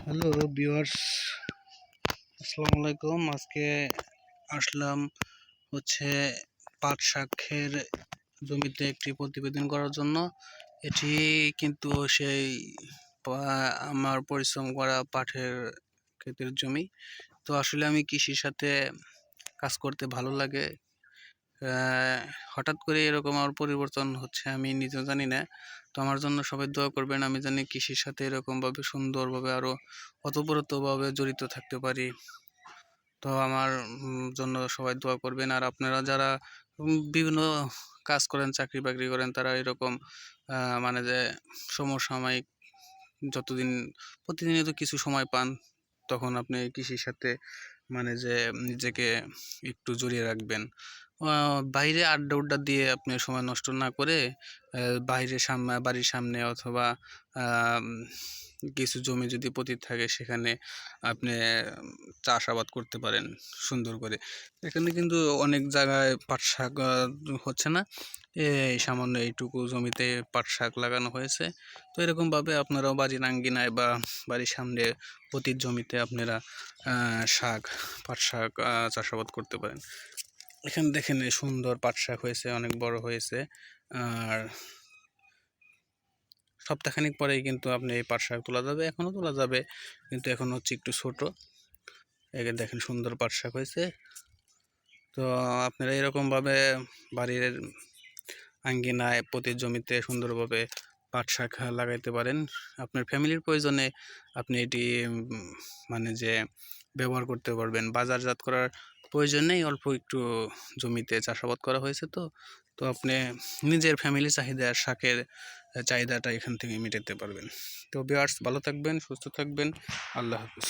Hello viewers, আসসালামু আলাইকুম। আজকে আসলাম হচ্ছে পাট শাকের জমিতে একটি প্রতিবেদন করার জন্য। এটি কিন্তু সেই আমার পরিশ্রম করা পাটের ক্ষেতের জমি। তো আসলে আমি কৃষির সাথে কাজ করতে ভালো লাগে। হঠাৎ করে এরকম আমার পরিবর্তন হচ্ছে আমি নিজেও জানি না। তো আমার জন্য সবাই দোয়া করবেন, আমি জানি কৃষির সাথে এরকমভাবে সুন্দরভাবে আরও ওতপ্রোতভাবে জড়িত থাকতে পারি। তো আমার জন্য সবাই দোয়া করবেন। আর আপনারা যারা বিভিন্ন কাজ করেন, চাকরি বাকরি করেন, তারা এরকম মানে যে সমসাময়িক যতদিন প্রতিনিয়ত কিছু সময় পান, তখন আপনি কৃষির সাথে মানে যে নিজেকে একটু জড়িয়ে রাখবেন। বাইরে আড্ডা উড্ডা দিয়ে আপনি সময় নষ্ট না করে বাইরের বাড়ির সামনে অথবা কিছু জমি যদি পতিত থাকে সেখানে আপনি চাষাবাদ করতে পারেন সুন্দর করে। এখানে কিন্তু অনেক জায়গায় পাট শাক হচ্ছে না, এই সামান্য এইটুকু জমিতে পাট শাক লাগানো হয়েছে। তো এরকমভাবে আপনারাও বাড়ির আঙ্গিনায় বা বাড়ির সামনে পতিত জমিতে আপনারা পাট শাক চাষাবাদ করতে পারেন। এখানে দেখেন এই সুন্দর পাট শাক হয়েছে, অনেক বড় হয়েছে। আর সপ্তাহখানিক পরেই কিন্তু আপনি এই পাট শাক তোলা যাবে, এখনও তোলা যাবে কিন্তু এখন হচ্ছে একটু ছোট। এখানে দেখেন সুন্দর পাট শাক হয়েছে। তো আপনারা এরকমভাবে বাড়ির আঙ্গিনায় প্রতি জমিতে সুন্দরভাবে পাট শাক লাগাইতে পারেন। আপনার ফ্যামিলির প্রয়োজনে আপনি এটি মানে যে ব্যবহার করতে পারবেন। বাজারজাত করার প্রয়োজন নেই, অল্প একটু জমিতে চাষাবাদ করা হয়েছে। তো তো আপনি নিজের ফ্যামিলি চাহিদা শাকের চাহিদাটা এখান থেকে মেটাতে পারবেন। তো ভিউয়ার্স, ভালো থাকবেন, সুস্থ থাকবেন। আল্লাহ হাফিজ।